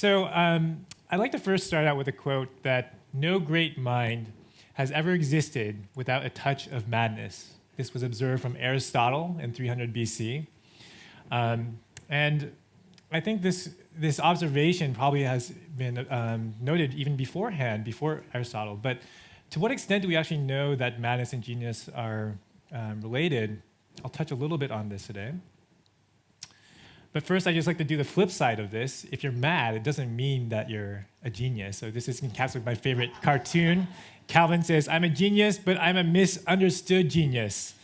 I'd like to first start out with a quote that no great mind has ever existed without a touch of madness. This was observed from Aristotle in 300 BC. And I think this observation probably has been noted even beforehand, before Aristotle. But to what extent do we actually know that madness and genius are related? I'll touch a little bit on this today. But first, I'd just like to do the flip side of this. If you're mad, it doesn't mean that you're a genius. So this is encapsulated with my favorite cartoon. Calvin says, "I'm a genius, but I'm a misunderstood genius."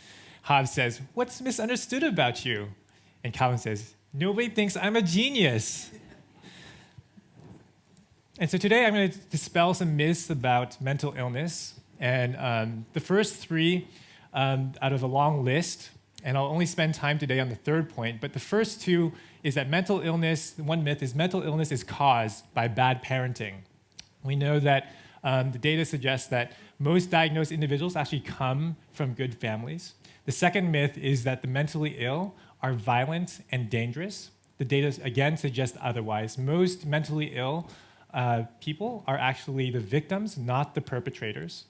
Hobbes says, "What's misunderstood about you?" And Calvin says, "Nobody thinks I'm a genius." And so today I'm going to dispel some myths about mental illness. And the first three out of a long list, and I'll only spend time today on the third point, but the first two is that mental illness, one myth is mental illness is caused by bad parenting. We know that the data suggests that most diagnosed individuals actually come from good families. The second myth is that the mentally ill are violent and dangerous. The data, again, suggests otherwise. Most mentally ill people are actually the victims, not the perpetrators.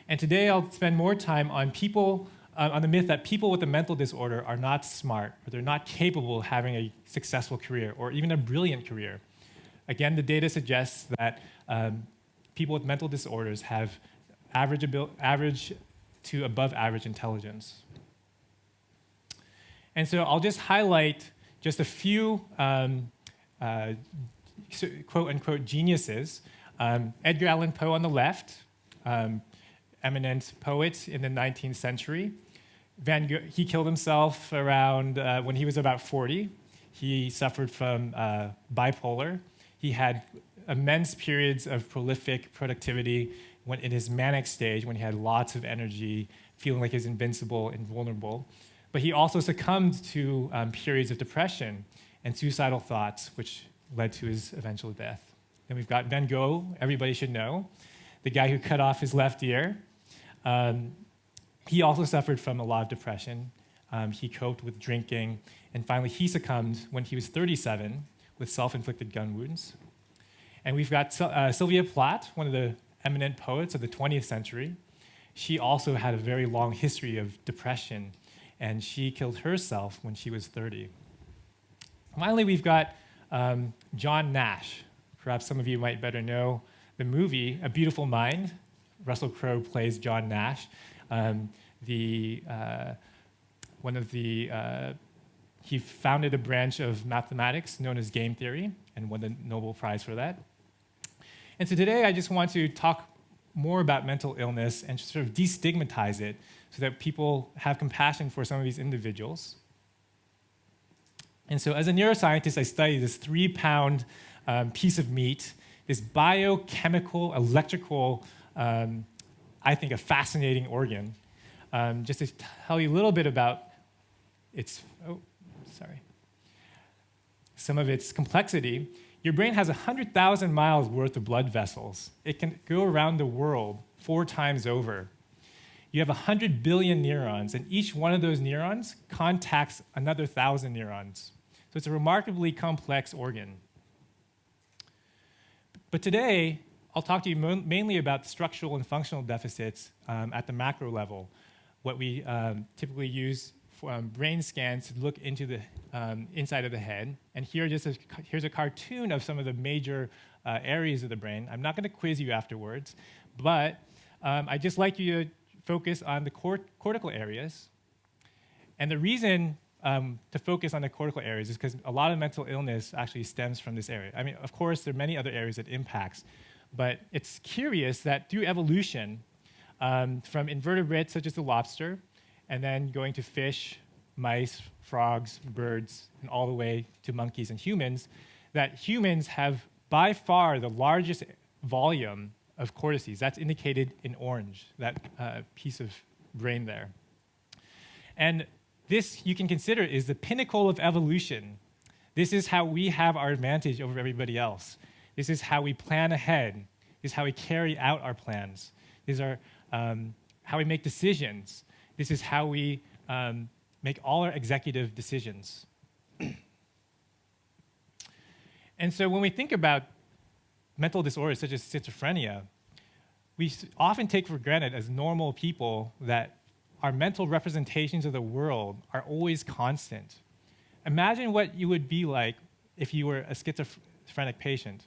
And today I'll spend more time on on the myth that people with a mental disorder are not smart, or they're not capable of having a successful career, or even a brilliant career. Again, the data suggests that people with mental disorders have average to above average intelligence. And so I'll just highlight just a few quote-unquote geniuses. Edgar Allan Poe on the left, eminent poet in the 19th century. Van Gogh, he killed himself around when he was about 40. He suffered from bipolar. He had immense periods of prolific productivity when in his manic stage, when he had lots of energy, feeling like he was invincible and vulnerable. But he also succumbed to periods of depression and suicidal thoughts, which led to his eventual death. Then we've got Van Gogh, everybody should know, the guy who cut off his left ear. He also suffered from a lot of depression. He coped with drinking, and finally he succumbed when he was 37 with self-inflicted gun wounds. And we've got Sylvia Plath, one of the eminent poets of the 20th century. She also had a very long history of depression, and she killed herself when she was 30. Finally, we've got John Nash. Perhaps some of you might better know the movie A Beautiful Mind. Russell Crowe plays John Nash. He founded a branch of mathematics known as game theory and won the Nobel Prize for that. And so today I just want to talk more about mental illness and sort of destigmatize it so that people have compassion for some of these individuals. And so as a neuroscientist, I study this 3-pound piece of meat, this biochemical, electrical, I think a fascinating organ. Just to tell you a little bit about some of its complexity. Your brain has 100,000 miles worth of blood vessels. It can go around the world 4 times over. You have 100 billion neurons, and each one of those neurons contacts another 1,000 neurons. So it's a remarkably complex organ. But today, I'll talk to you mainly about structural and functional deficits at the macro level, what we typically use for brain scans to look into the inside of the head. And here's a cartoon of some of the major areas of the brain. I'm not going to quiz you afterwards, but I'd just like you to focus on the cortical areas. And the reason to focus on the cortical areas is because a lot of mental illness actually stems from this area. I mean, of course, there are many other areas it impacts, but it's curious that through evolution, from invertebrates such as the lobster, and then going to fish, mice, frogs, birds, and all the way to monkeys and humans, that humans have by far the largest volume of cortices. That's indicated in orange, that piece of brain there. And this, you can consider, is the pinnacle of evolution. This is how we have our advantage over everybody else. This is how we plan ahead. This is how we carry out our plans. These are how we make decisions. This is how we make all our executive decisions. And so when we think about mental disorders such as schizophrenia, we often take for granted as normal people that our mental representations of the world are always constant. Imagine what you would be like if you were a schizophrenic patient.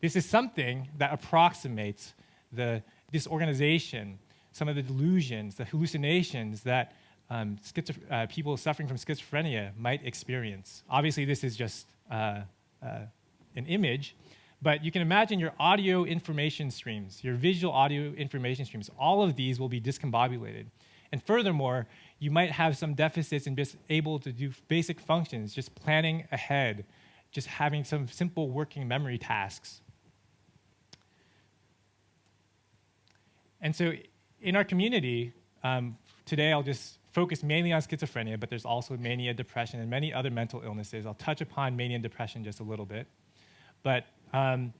This is something that approximates the disorganization, some of the delusions, the hallucinations that people suffering from schizophrenia might experience. Obviously, this is just an image, but you can imagine your audio information streams, your visual audio information streams, all of these will be discombobulated. And furthermore, you might have some deficits in just able to do basic functions, just planning ahead, just having some simple working memory tasks. And so in our community, today I'll just focus mainly on schizophrenia, but there's also mania, depression, and many other mental illnesses. I'll touch upon mania and depression just a little bit. But I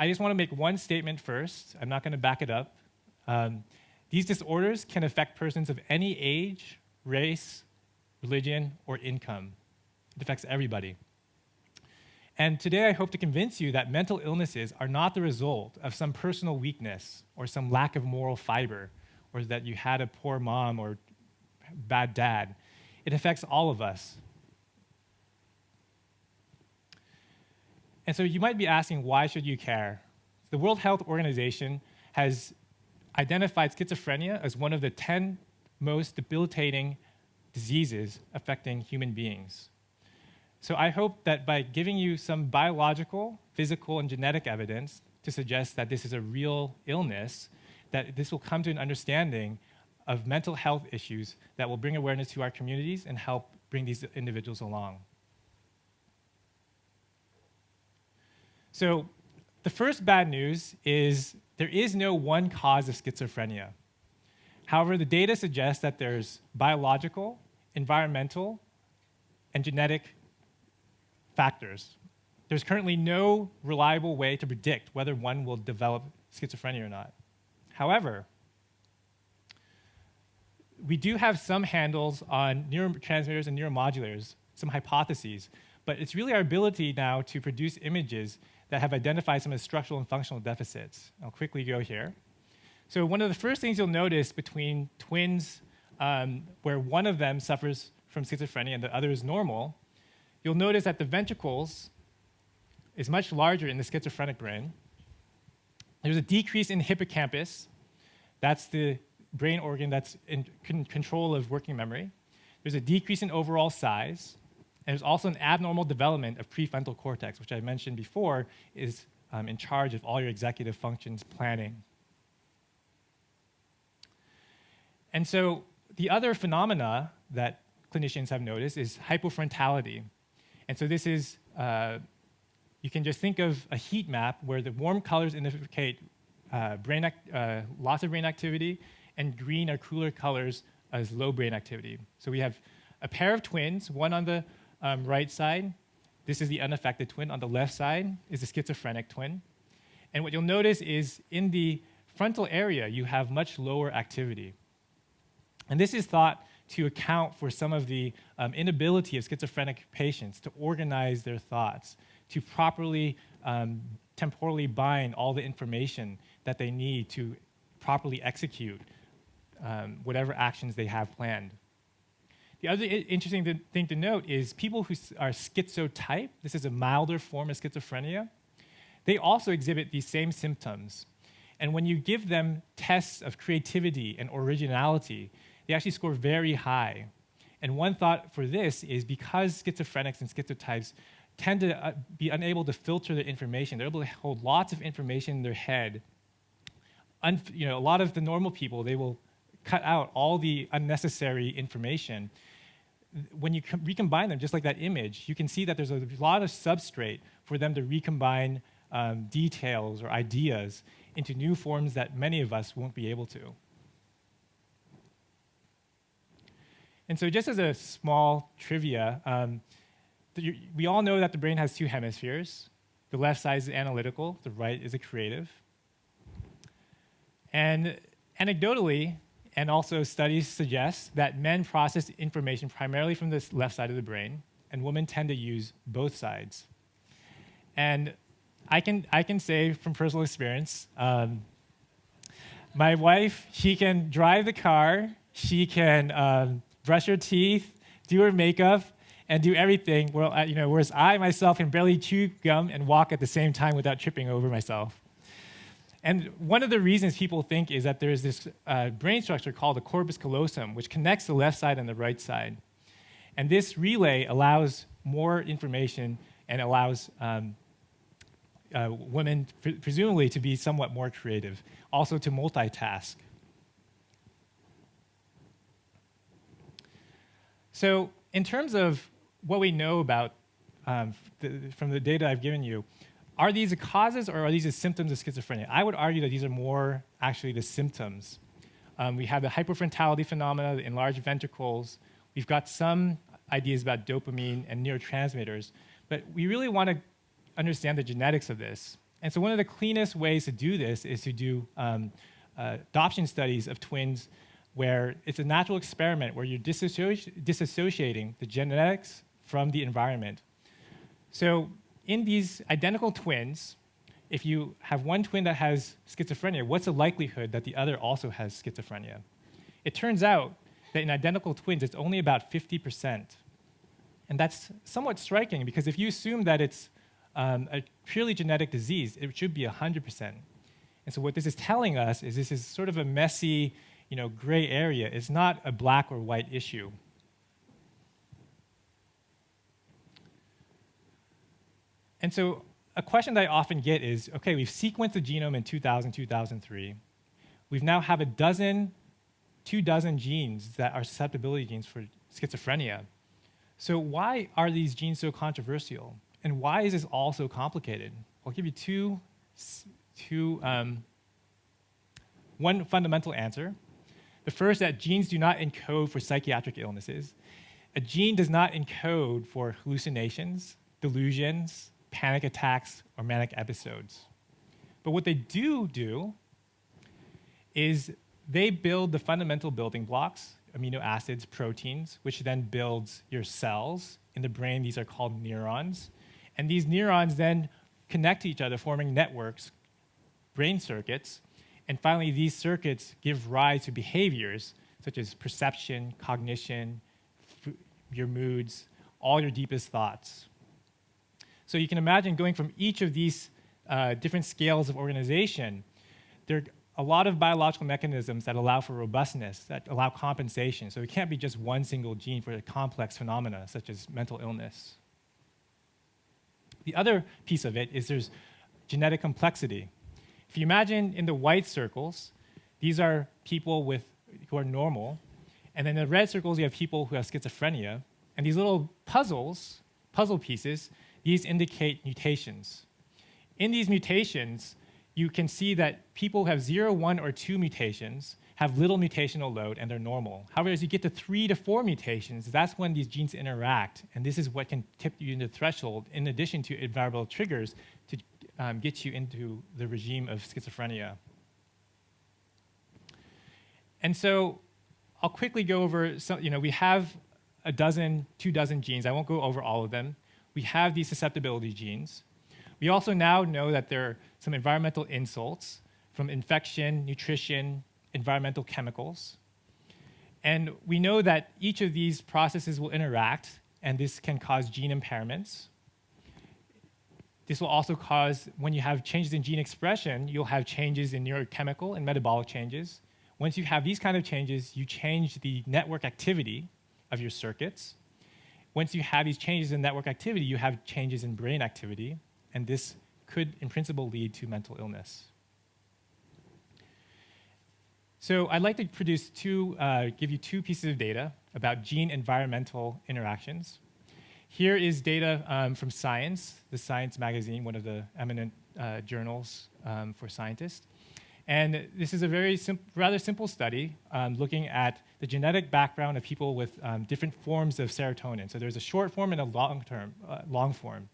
just want to make one statement first. I'm not going to back it up. These disorders can affect persons of any age, race, religion, or income. It affects everybody. And today I hope to convince you that mental illnesses are not the result of some personal weakness or some lack of moral fiber, or that you had a poor mom or bad dad. It affects all of us. And so you might be asking, why should you care? The World Health Organization has identified schizophrenia as one of the 10 most debilitating diseases affecting human beings. So I hope that by giving you some biological, physical, and genetic evidence to suggest that this is a real illness, that this will come to an understanding of mental health issues that will bring awareness to our communities and help bring these individuals along. So the first bad news is there is no one cause of schizophrenia. However, the data suggests that there's biological, environmental, and genetic factors. There's currently no reliable way to predict whether one will develop schizophrenia or not. However, we do have some handles on neurotransmitters and neuromodulators, some hypotheses, but it's really our ability now to produce images that have identified some of the structural and functional deficits. I'll quickly go here. So one of the first things you'll notice between twins where one of them suffers from schizophrenia and the other is normal, you'll notice that the ventricles is much larger in the schizophrenic brain. There's a decrease in hippocampus. That's the brain organ that's in control of working memory. There's a decrease in overall size. And there's also an abnormal development of prefrontal cortex, which I mentioned before is in charge of all your executive functions planning. And so the other phenomena that clinicians have noticed is hypofrontality. And so this is, you can just think of a heat map where the warm colors indicate lots of brain activity, and green are cooler colors as low brain activity. So we have a pair of twins, one on the right side. This is the unaffected twin. On the left side is the schizophrenic twin. And what you'll notice is in the frontal area, you have much lower activity. And this is thought to account for some of the inability of schizophrenic patients to organize their thoughts, to properly temporally bind all the information that they need to properly execute whatever actions they have planned. The other interesting thing to note is people who are schizotype, this is a milder form of schizophrenia, they also exhibit these same symptoms. And when you give them tests of creativity and originality, they actually score very high. And one thought for this is because schizophrenics and schizotypes tend to be unable to filter their information, they're able to hold lots of information in their head. A lot of the normal people, they will cut out all the unnecessary information. When you recombine them, just like that image, you can see that there's a lot of substrate for them to recombine details or ideas into new forms that many of us won't be able to. And so just as a small trivia, we all know that the brain has two hemispheres. The left side is analytical, the right is a creative. And anecdotally, and also studies suggest that men process information primarily from the left side of the brain, and women tend to use both sides. And I can say from personal experience, my wife, she can drive the car, she can brush her teeth, do her makeup, and do everything, whereas I myself can barely chew gum and walk at the same time without tripping over myself. And one of the reasons people think is that there's this brain structure called the corpus callosum, which connects the left side and the right side. And this relay allows more information and allows women, presumably, to be somewhat more creative, also to multitask. So in terms of what we know about from the data I've given you, are these the causes or are these the symptoms of schizophrenia? I would argue that these are more actually the symptoms. We have the hyperfrontality phenomena, the enlarged ventricles. We've got some ideas about dopamine and neurotransmitters, but we really want to understand the genetics of this. And so one of the cleanest ways to do this is to do adoption studies of twins where it's a natural experiment where you're disassociating the genetics from the environment. So in these identical twins, if you have one twin that has schizophrenia, what's the likelihood that the other also has schizophrenia? It turns out that in identical twins, it's only about 50%. And that's somewhat striking because if you assume that it's a purely genetic disease, it should be 100%. And so what this is telling us is this is sort of a messy, gray area. It's not a black or white issue. And so a question that I often get is, okay, we've sequenced the genome in 2000, 2003. We now have 2 dozen genes that are susceptibility genes for schizophrenia. So why are these genes so controversial? And why is this all so complicated? I'll give you one fundamental answer. The first, that genes do not encode for psychiatric illnesses. A gene does not encode for hallucinations, delusions, panic attacks, or manic episodes. But what they do is they build the fundamental building blocks, amino acids, proteins, which then builds your cells. In the brain, these are called neurons. And these neurons then connect to each other, forming networks, brain circuits. And finally, these circuits give rise to behaviors such as perception, cognition, your moods, all your deepest thoughts. So you can imagine going from each of these different scales of organization, there are a lot of biological mechanisms that allow for robustness, that allow compensation. So it can't be just one single gene for a complex phenomena, such as mental illness. The other piece of it is there's genetic complexity. If you imagine in the white circles, these are people who are normal, and then in the red circles, you have people who have schizophrenia, and these little puzzle pieces, these indicate mutations. In these mutations, you can see that people who have 0, 1, or 2 mutations have little mutational load and they're normal. However, as you get to 3 to 4 mutations, that's when these genes interact, and this is what can tip you into the threshold, in addition to environmental triggers, to get you into the regime of schizophrenia. And so I'll quickly go over some, we have 2 dozen genes. I won't go over all of them. We have these susceptibility genes. We also now know that there are some environmental insults from infection, nutrition, environmental chemicals. And we know that each of these processes will interact, and this can cause gene impairments. This will also cause, when you have changes in gene expression, you'll have changes in neurochemical and metabolic changes. Once you have these kind of changes, you change the network activity of your circuits. Once you have these changes in network activity, you have changes in brain activity, and this could, in principle, lead to mental illness. So I'd like to give you 2 pieces of data about gene-environmental interactions. Here is data from Science, the Science magazine, one of the eminent journals for scientists. And this is a rather simple study looking at the genetic background of people with different forms of serotonin. So there's a short form and a long form.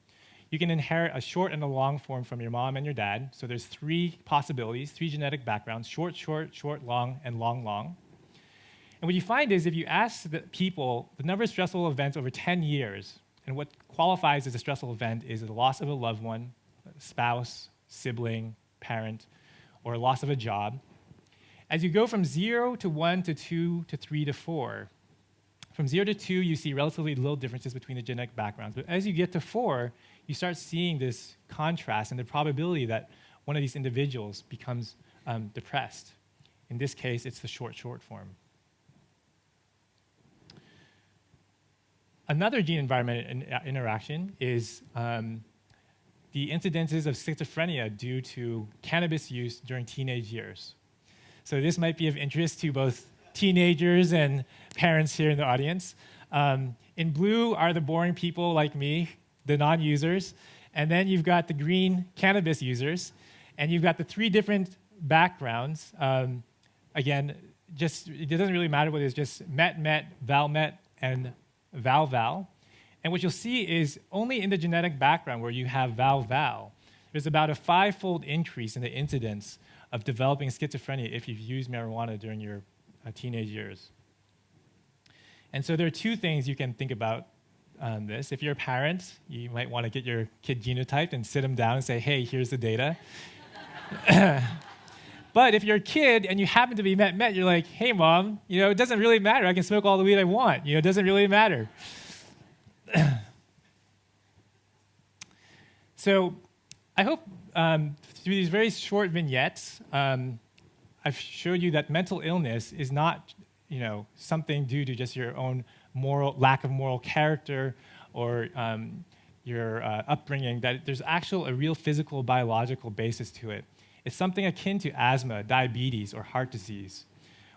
You can inherit a short and a long form from your mom and your dad. So there's 3 possibilities, 3 genetic backgrounds: short, short, short, long, and long, long. And what you find is if you ask the people the number of stressful events over 10 years, And what qualifies as a stressful event is the loss of a loved one, a spouse, sibling, parent, or a loss of a job. As you go from 0 to 1 to 2 to 3 to 4, from 0 to 2, you see relatively little differences between the genetic backgrounds. But as you get to 4, you start seeing this contrast and the probability that one of these individuals becomes depressed. In this case, it's the short form. Another gene-environment interaction is the incidences of schizophrenia due to cannabis use during teenage years. So this might be of interest to both teenagers and parents here in the audience. In blue are the boring people like me, the non-users, and then you've got the green cannabis users, and you've got the 3 different backgrounds. Again, it doesn't really matter whether it's just met, val-met, and val-val. And what you'll see is only in the genetic background where you have val-val, there's about a 5-fold increase in the incidence of developing schizophrenia if you've used marijuana during your teenage years. And so there are 2 things you can think about this. If you're a parent, you might want to get your kid genotyped and sit them down and say, hey, here's the data. But if you're a kid and you happen to be met, you're like, hey, mom, it doesn't really matter. I can smoke all the weed I want. It doesn't really matter. So I hope through these very short vignettes, I've showed you that mental illness is not, something due to just your own lack of moral character or your upbringing, that there's a real physical, biological basis to it. It's something akin to asthma, diabetes, or heart disease,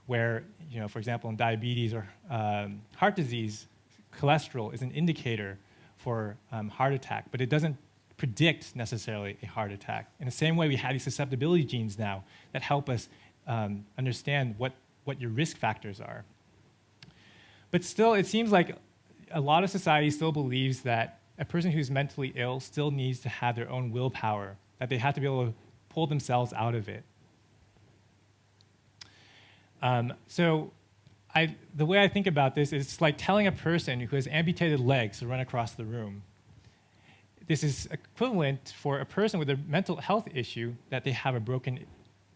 where, for example, in diabetes or heart disease, cholesterol is an indicator for heart attack, but it doesn't predict necessarily a heart attack. In the same way, we have these susceptibility genes now that help us understand what your risk factors are. But still, it seems like a lot of society still believes that a person who's mentally ill still needs to have their own willpower, that they have to be able to pull themselves out of it. So the way I think about this is it's like telling a person who has amputated legs to run across the room. This is equivalent for a person with a mental health issue that they have a broken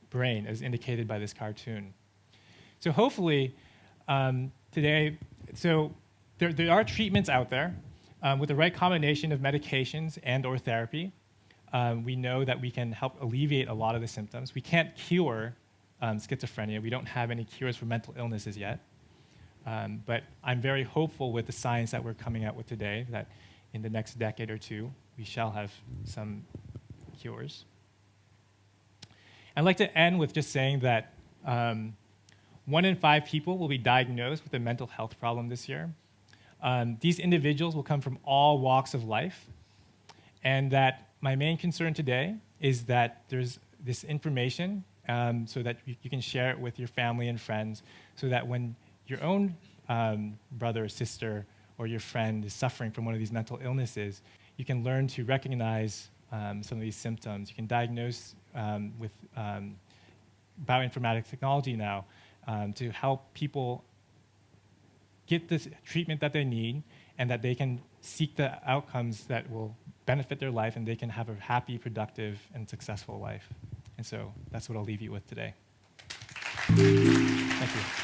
brain, as indicated by this cartoon. So hopefully today, there are treatments out there with the right combination of medications and or therapy. We know that we can help alleviate a lot of the symptoms. We can't cure schizophrenia. We don't have any cures for mental illnesses yet. But I'm very hopeful with the science that we're coming out with today that in the next decade or 2, we shall have some cures. I'd like to end with just saying that 1 in 5 people will be diagnosed with a mental health problem this year. These individuals will come from all walks of life, and that my main concern today is that there's this information so that you can share it with your family and friends, so that when your own brother or sister or your friend is suffering from one of these mental illnesses, you can learn to recognize some of these symptoms. You can diagnose with bioinformatics technology now to help people get the treatment that they need, and that they can seek the outcomes that will benefit their life, and they can have a happy, productive, and successful life. And so that's what I'll leave you with today. Thank you.